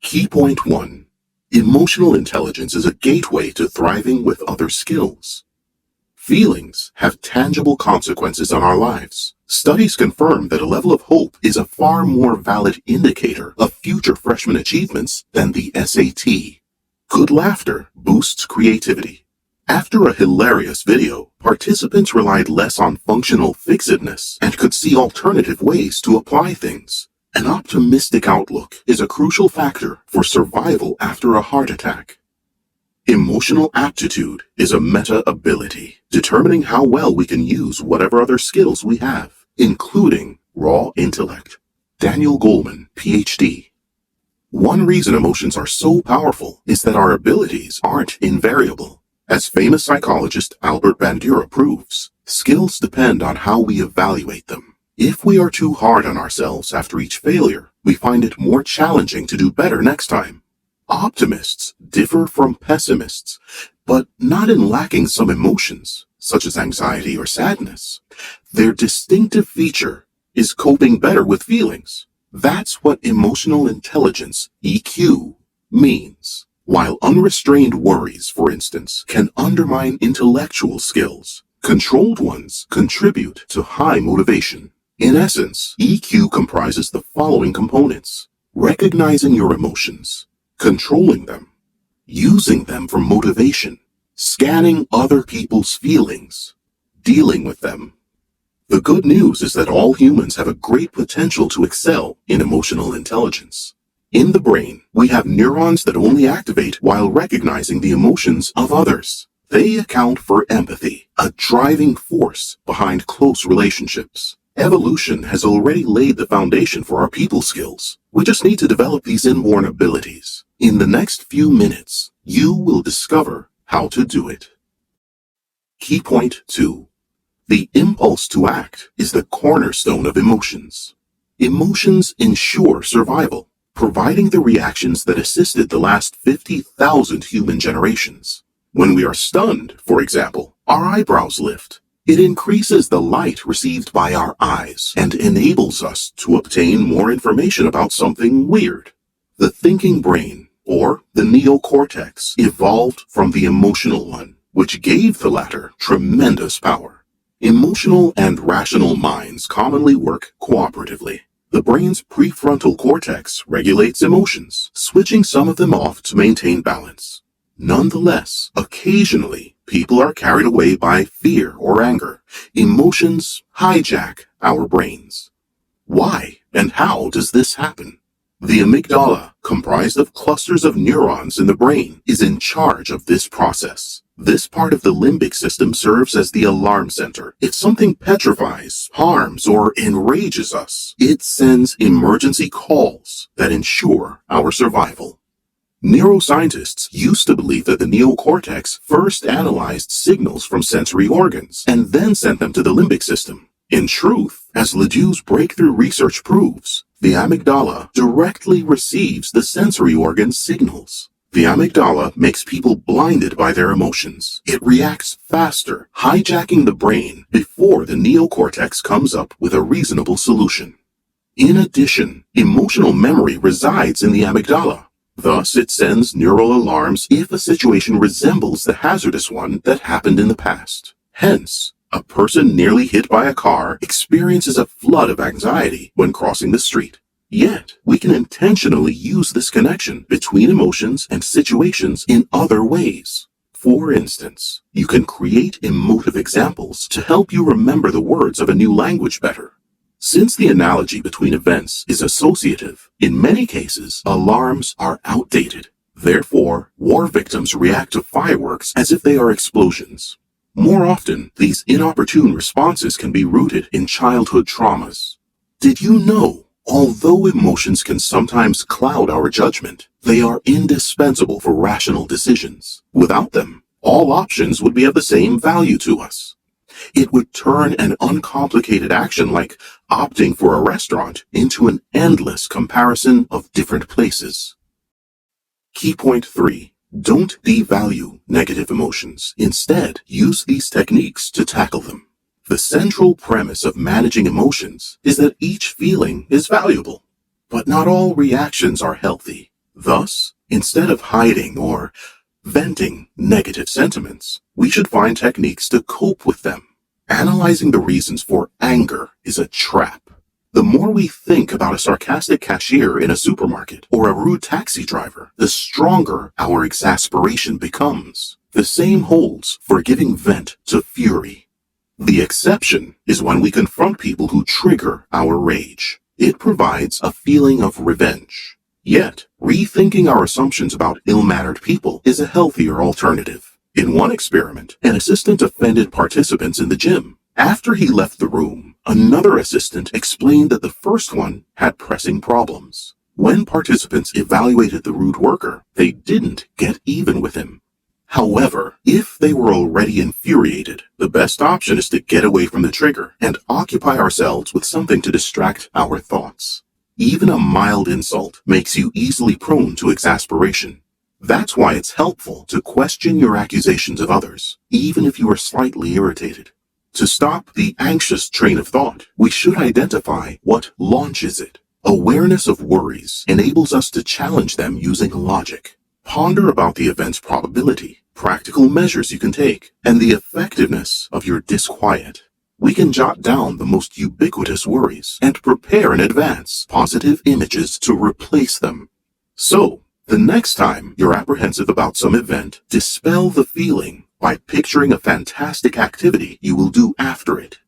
Key point 1. Emotional intelligence is a gateway to thriving with other skills. Feelings have tangible consequences on our lives. Studies confirm that a level of hope is a far more valid indicator of future freshman achievements than the SAT. Good laughter boosts creativity. After a hilarious video, participants relied less on functional fixedness and could see alternative ways to apply things. An optimistic outlook is a crucial factor for survival after a heart attack. Emotional aptitude is a meta-ability, determining how well we can use whatever other skills we have, including raw intellect. Daniel Goleman, PhD. One reason emotions are so powerful is that our abilities aren't invariable. As famous psychologist Albert Bandura proves, skills depend on how we evaluate them. If we are too hard on ourselves after each failure, we find it more challenging to do better next time. Optimists differ from pessimists, but not in lacking some emotions, such as anxiety or sadness. Their distinctive feature is coping better with feelings. That's what emotional intelligence, EQ, means. While unrestrained worries, for instance, can undermine intellectual skills, controlled ones contribute to high motivation. In essence, EQ comprises the following components: recognizing your emotions, controlling them, using them for motivation, scanning other people's feelings, dealing with them. The good news is that all humans have a great potential to excel in emotional intelligence. In the brain, we have neurons that only activate while recognizing the emotions of others. They account for empathy, a driving force behind close relationships. Evolution has already laid the foundation for our people skills. We just need to develop these inborn abilities. In the next few minutes, you will discover how to do it. Key point 2. The impulse to act is the cornerstone of emotions. Emotions ensure survival, providing the reactions that assisted the last 50,000 human generations. When we are stunned, for example, our eyebrows lift. It increases the light received by our eyes and enables us to obtain more information about something weird. The thinking brain, or the neocortex, evolved from the emotional one, which gave the latter tremendous power. Emotional and rational minds commonly work cooperatively. The brain's prefrontal cortex regulates emotions, switching some of them off to maintain balance. Nonetheless, occasionally, people are carried away by fear or anger. Emotions hijack our brains. Why and how does this happen? The amygdala, comprised of clusters of neurons in the brain, is in charge of this process. This part of the limbic system serves as the alarm center. If something petrifies, harms, or enrages us, it sends emergency calls that ensure our survival. Neuroscientists used to believe that the neocortex first analyzed signals from sensory organs and then sent them to the limbic system. In truth, as Ledoux's breakthrough research proves, the amygdala directly receives the sensory organ's signals. The amygdala makes people blinded by their emotions. It reacts faster, hijacking the brain before the neocortex comes up with a reasonable solution. In addition, emotional memory resides in the amygdala. Thus, it sends neural alarms if a situation resembles the hazardous one that happened in the past. Hence, a person nearly hit by a car experiences a flood of anxiety when crossing the street. Yet, we can intentionally use this connection between emotions and situations in other ways. For instance, you can create emotive examples to help you remember the words of a new language better. Since the analogy between events is associative, in many cases, alarms are outdated. Therefore, war victims react to fireworks as if they are explosions. More often, these inopportune responses can be rooted in childhood traumas. Did you know, although emotions can sometimes cloud our judgment, they are indispensable for rational decisions? Without them, all options would be of the same value to us. It would turn an uncomplicated action like opting for a restaurant into an endless comparison of different places. Key point 3. Don't devalue negative emotions. Instead, use these techniques to tackle them. The central premise of managing emotions is that each feeling is valuable, but not all reactions are healthy. Thus, instead of hiding or venting negative sentiments, we should find techniques to cope with them. Analyzing the reasons for anger is a trap. The more we think about a sarcastic cashier in a supermarket or a rude taxi driver, the stronger our exasperation becomes. The same holds for giving vent to fury. The exception is when we confront people who trigger our rage. It provides a feeling of revenge. Yet, rethinking our assumptions about ill-mannered people is a healthier alternative. In one experiment, an assistant offended participants in the gym. After he left the room, another assistant explained that the first one had pressing problems. When participants evaluated the rude worker, they didn't get even with him. However, if they were already infuriated, the best option is to get away from the trigger and occupy ourselves with something to distract our thoughts. Even a mild insult makes you easily prone to exasperation. That's why it's helpful to question your accusations of others, even if you are slightly irritated. To stop the anxious train of thought, we should identify what launches it. Awareness of worries enables us to challenge them using logic. Ponder about the event's probability, practical measures you can take, and the effectiveness of your disquiet. We can jot down the most ubiquitous worries and prepare in advance positive images to replace them. So, the next time you're apprehensive about some event, dispel the feeling by picturing a fantastic activity you will do after it.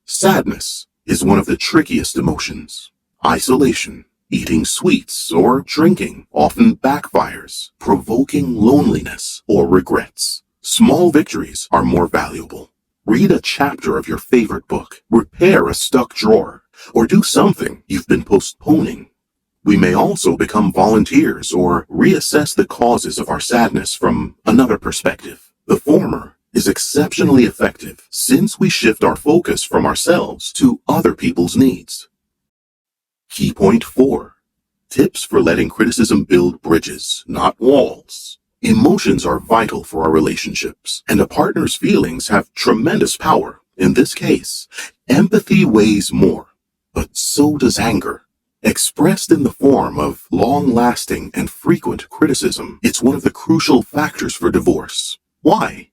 Sadness is one of the trickiest emotions. Isolation, eating sweets, or drinking often backfires, provoking loneliness or regrets. Small victories are more valuable. Read a chapter of your favorite book, repair a stuck drawer, or do something you've been postponing. We may also become volunteers or reassess the causes of our sadness from another perspective. The former is exceptionally effective since we shift our focus from ourselves to other people's needs. Key point 4. Tips for letting criticism build bridges, not walls. Emotions are vital for our relationships, and a partner's feelings have tremendous power. In this case, empathy weighs more, but so does anger. Expressed in the form of long-lasting and frequent criticism, it's one of the crucial factors for divorce. Why?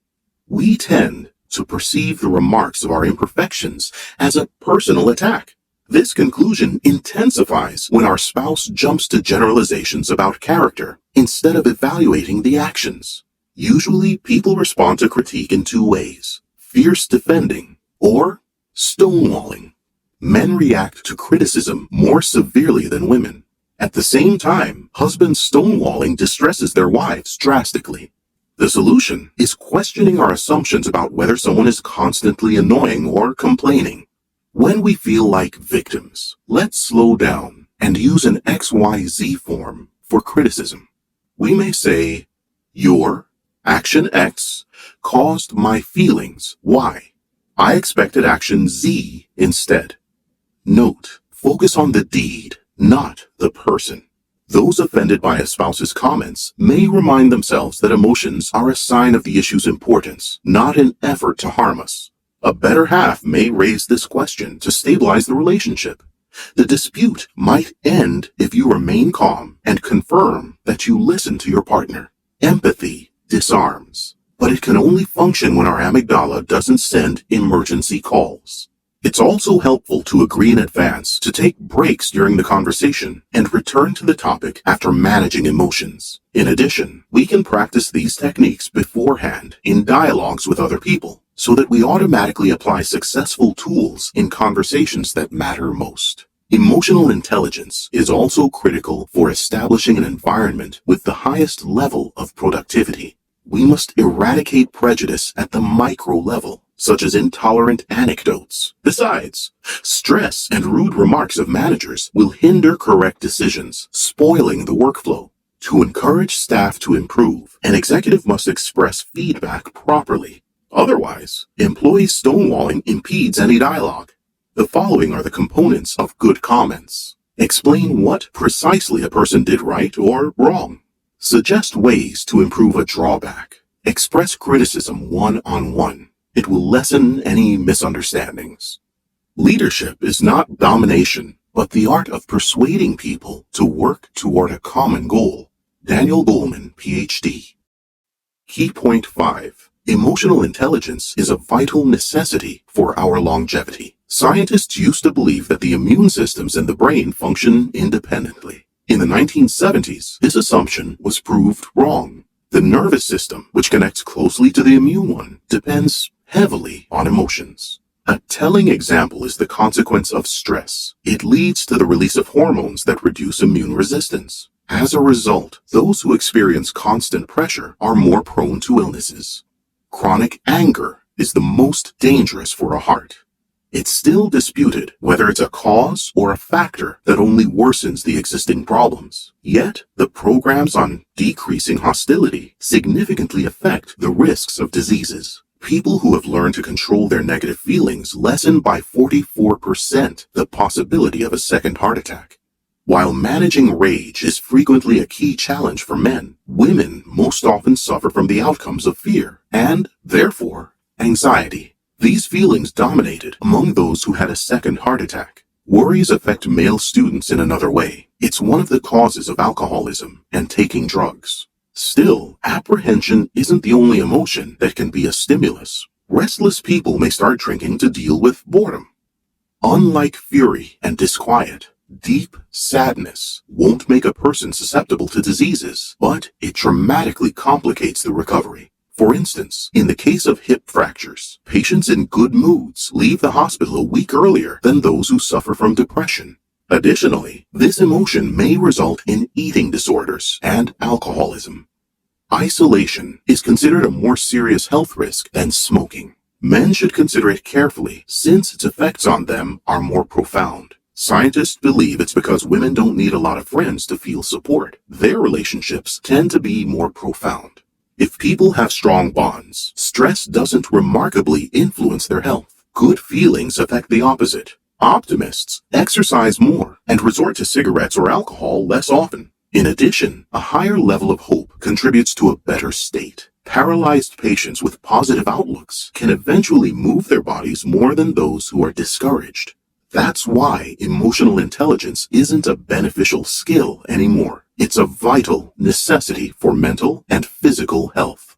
We tend to perceive the remarks of our imperfections as a personal attack. This conclusion intensifies when our spouse jumps to generalizations about character instead of evaluating the actions. Usually, people respond to critique in two ways: fierce defending or stonewalling. Men react to criticism more severely than women. At the same time, husbands stonewalling distresses their wives drastically. The solution is questioning our assumptions about whether someone is constantly annoying or complaining. When we feel like victims, let's slow down and use an XYZ form for criticism. We may say, "Your action X caused my feelings Y. I expected action Z instead." Note, focus on the deed, not the person. Those offended by a spouse's comments may remind themselves that emotions are a sign of the issue's importance, not an effort to harm us. A better half may raise this question to stabilize the relationship. The dispute might end if you remain calm and confirm that you listen to your partner. Empathy disarms, but it can only function when our amygdala doesn't send emergency calls. It's also helpful to agree in advance to take breaks during the conversation and return to the topic after managing emotions. In addition, we can practice these techniques beforehand in dialogues with other people so that we automatically apply successful tools in conversations that matter most. Emotional intelligence is also critical for establishing an environment with the highest level of productivity. We must eradicate prejudice at the micro level, such as intolerant anecdotes. Besides, stress and rude remarks of managers will hinder correct decisions, spoiling the workflow. To encourage staff to improve, an executive must express feedback properly. Otherwise, employee stonewalling impedes any dialogue. The following are the components of good comments. Explain what precisely a person did right or wrong. Suggest ways to improve a drawback. Express criticism one-on-one. It will lessen any misunderstandings. Leadership is not domination, but the art of persuading people to work toward a common goal. Daniel Goleman, PhD. Key point 5. Emotional intelligence is a vital necessity for our longevity. Scientists used to believe that the immune systems in the brain function independently. In the 1970s, this assumption was proved wrong. The nervous system, which connects closely to the immune one, depends heavily on emotions. A telling example is the consequence of stress. It leads to the release of hormones that reduce immune resistance. As a result, those who experience constant pressure are more prone to illnesses. Chronic anger is the most dangerous for a heart. It's still disputed whether it's a cause or a factor that only worsens the existing problems. Yet, the programs on decreasing hostility significantly affect the risks of diseases. People who have learned to control their negative feelings lessen by 44% the possibility of a second heart attack. While managing rage is frequently a key challenge for men, women most often suffer from the outcomes of fear and, therefore, anxiety. These feelings dominated among those who had a second heart attack. Worries affect male students in another way. It's one of the causes of alcoholism and taking drugs. Still, apprehension isn't the only emotion that can be a stimulus. Restless people may start drinking to deal with boredom. Unlike fury and disquiet, deep sadness won't make a person susceptible to diseases, but it dramatically complicates the recovery. For instance, in the case of hip fractures, patients in good moods leave the hospital a week earlier than those who suffer from depression. Additionally, this emotion may result in eating disorders and alcoholism. Isolation is considered a more serious health risk than smoking. Men should consider it carefully since its effects on them are more profound. Scientists believe it's because women don't need a lot of friends to feel support. Their relationships tend to be more profound. If people have strong bonds, stress doesn't remarkably influence their health. Good feelings affect the opposite. Optimists exercise more and resort to cigarettes or alcohol less often. In addition, a higher level of hope contributes to a better state. Paralyzed patients with positive outlooks can eventually move their bodies more than those who are discouraged. That's why emotional intelligence isn't a beneficial skill anymore. It's a vital necessity for mental and physical health.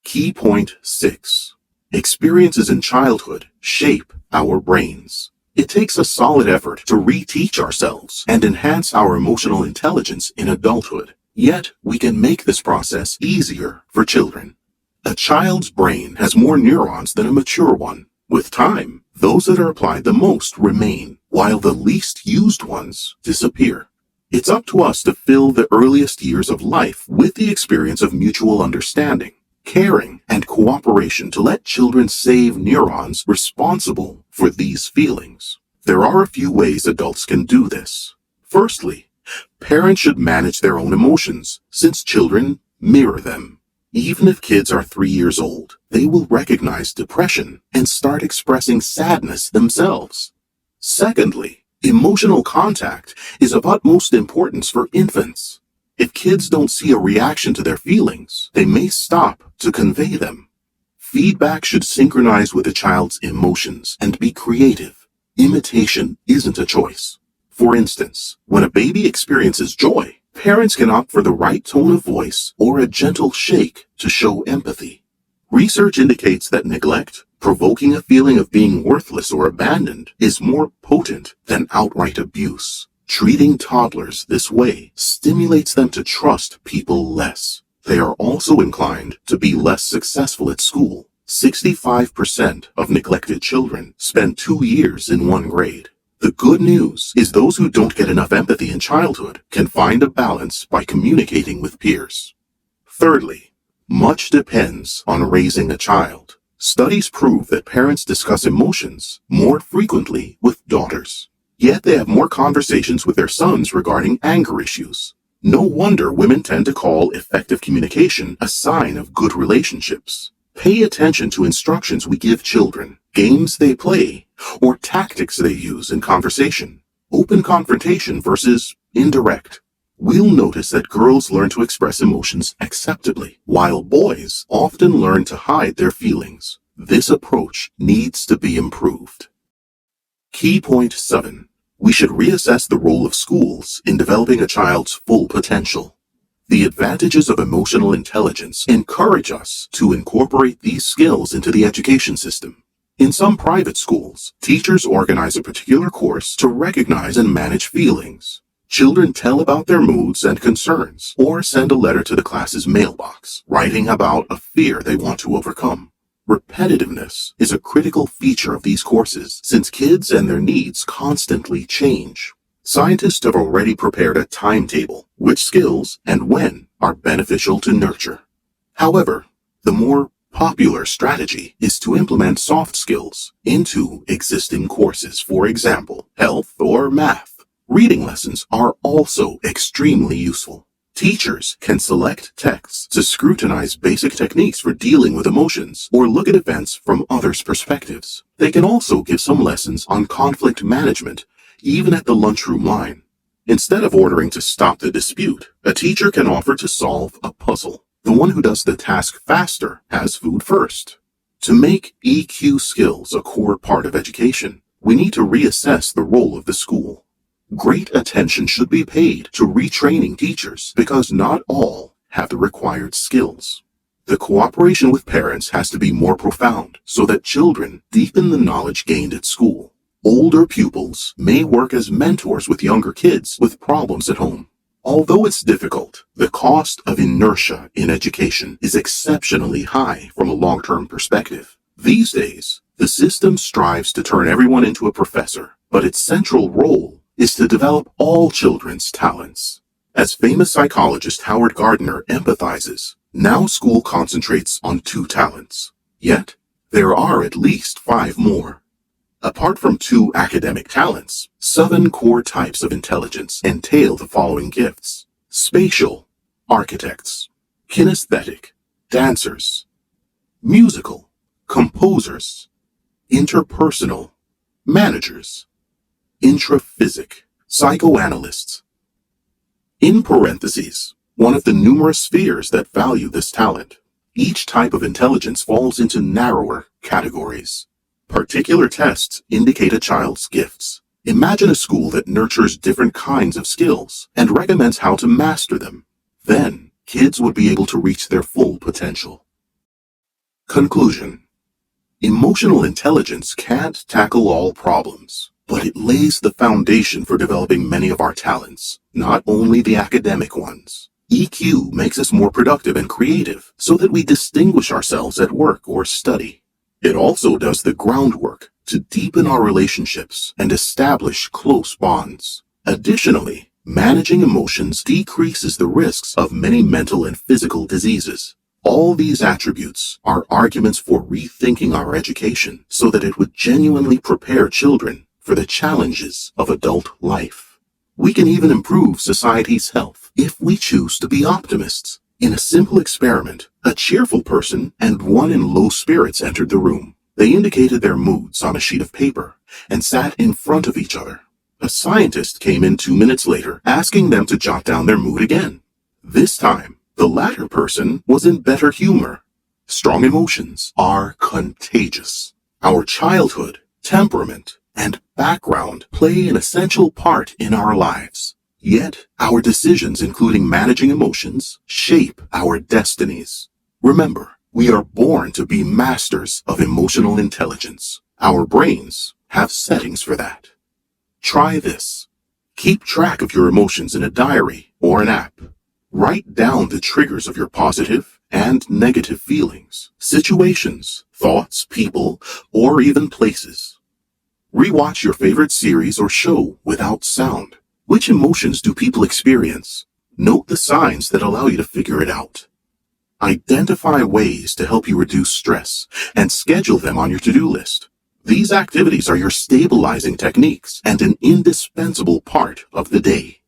Key point 6. Experiences in childhood shape our brains. It takes a solid effort to reteach ourselves and enhance our emotional intelligence in adulthood. Yet, we can make this process easier for children. A child's brain has more neurons than a mature one. With time, those that are applied the most remain, while the least used ones disappear. It's up to us to fill the earliest years of life with the experience of mutual understanding, caring, and cooperation to let children save neurons responsible for these feelings. There are a few ways adults can do this. Firstly, parents should manage their own emotions, since children mirror them. Even if kids are 3 years old, they will recognize depression and start expressing sadness themselves. Secondly, emotional contact is of utmost importance for infants. If kids don't see a reaction to their feelings, they may stop to convey them. Feedback should synchronize with a child's emotions and be creative. Imitation isn't a choice. For instance, when a baby experiences joy, parents can opt for the right tone of voice or a gentle shake to show empathy. Research indicates that neglect, provoking a feeling of being worthless or abandoned, is more potent than outright abuse. Treating toddlers this way stimulates them to trust people less. They are also inclined to be less successful at school. 65% of neglected children spend 2 years in one grade. The good news is those who don't get enough empathy in childhood can find a balance by communicating with peers. Thirdly, much depends on raising a child. Studies prove that parents discuss emotions more frequently with daughters. Yet they have more conversations with their sons regarding anger issues. No wonder women tend to call effective communication a sign of good relationships. Pay attention to instructions we give children, games they play, or tactics they use in conversation. Open confrontation versus indirect. We'll notice that girls learn to express emotions acceptably, while boys often learn to hide their feelings. This approach needs to be improved. Key point 7. We should reassess the role of schools in developing a child's full potential. The advantages of emotional intelligence encourage us to incorporate these skills into the education system. In some private schools, teachers organize a particular course to recognize and manage feelings. Children tell about their moods and concerns, or send a letter to the class's mailbox, writing about a fear they want to overcome. Repetitiveness is a critical feature of these courses, since kids and their needs constantly change. Scientists have already prepared a timetable, which skills and when are beneficial to nurture. However, the more popular strategy is to implement soft skills into existing courses, for example, health or math. Reading lessons are also extremely useful. Teachers can select texts to scrutinize basic techniques for dealing with emotions or look at events from others' perspectives. They can also give some lessons on conflict management, even at the lunchroom line. Instead of ordering to stop the dispute, a teacher can offer to solve a puzzle. The one who does the task faster has food first. To make EQ skills a core part of education, we need to reassess the role of the school. Great attention should be paid to retraining teachers because not all have the required skills. The cooperation with parents has to be more profound so that children deepen the knowledge gained at school. Older pupils may work as mentors with younger kids with problems at home. Although it's difficult, the cost of inertia in education is exceptionally high from a long-term perspective. These days, the system strives to turn everyone into a professor, but its central role is to develop all children's talents. As famous psychologist Howard Gardner empathizes, now school concentrates on 2 talents. Yet, there are at least 5 more. Apart from 2 academic talents, 7 core types of intelligence entail the following gifts: spatial, architects; kinesthetic, dancers; musical, composers; interpersonal, managers; intraphysic, psychoanalysts. In parentheses, one of the numerous spheres that value this talent. Each type of intelligence falls into narrower categories. Particular tests indicate a child's gifts. Imagine a school that nurtures different kinds of skills and recommends how to master them. Then, kids would be able to reach their full potential. Conclusion. Emotional intelligence can't tackle all problems, but it lays the foundation for developing many of our talents, not only the academic ones. EQ makes us more productive and creative so that we distinguish ourselves at work or study. It also does the groundwork to deepen our relationships and establish close bonds. Additionally, managing emotions decreases the risks of many mental and physical diseases. All these attributes are arguments for rethinking our education so that it would genuinely prepare children for the challenges of adult life. We can even improve society's health if we choose to be optimists. In a simple experiment, a cheerful person and one in low spirits entered the room. They indicated their moods on a sheet of paper and sat in front of each other. A scientist came in 2 minutes later, asking them to jot down their mood again. This time, the latter person was in better humor. Strong emotions are contagious. Our childhood, temperament, and background play an essential part in our lives. Yet, our decisions, including managing emotions, shape our destinies. Remember, we are born to be masters of emotional intelligence. Our brains have settings for that. Try this. Keep track of your emotions in a diary or an app. Write down the triggers of your positive and negative feelings, situations, thoughts, people, or even places. Rewatch your favorite series or show without sound. Which emotions do people experience? Note the signs that allow you to figure it out. Identify ways to help you reduce stress and schedule them on your to-do list. These activities are your stabilizing techniques and an indispensable part of the day.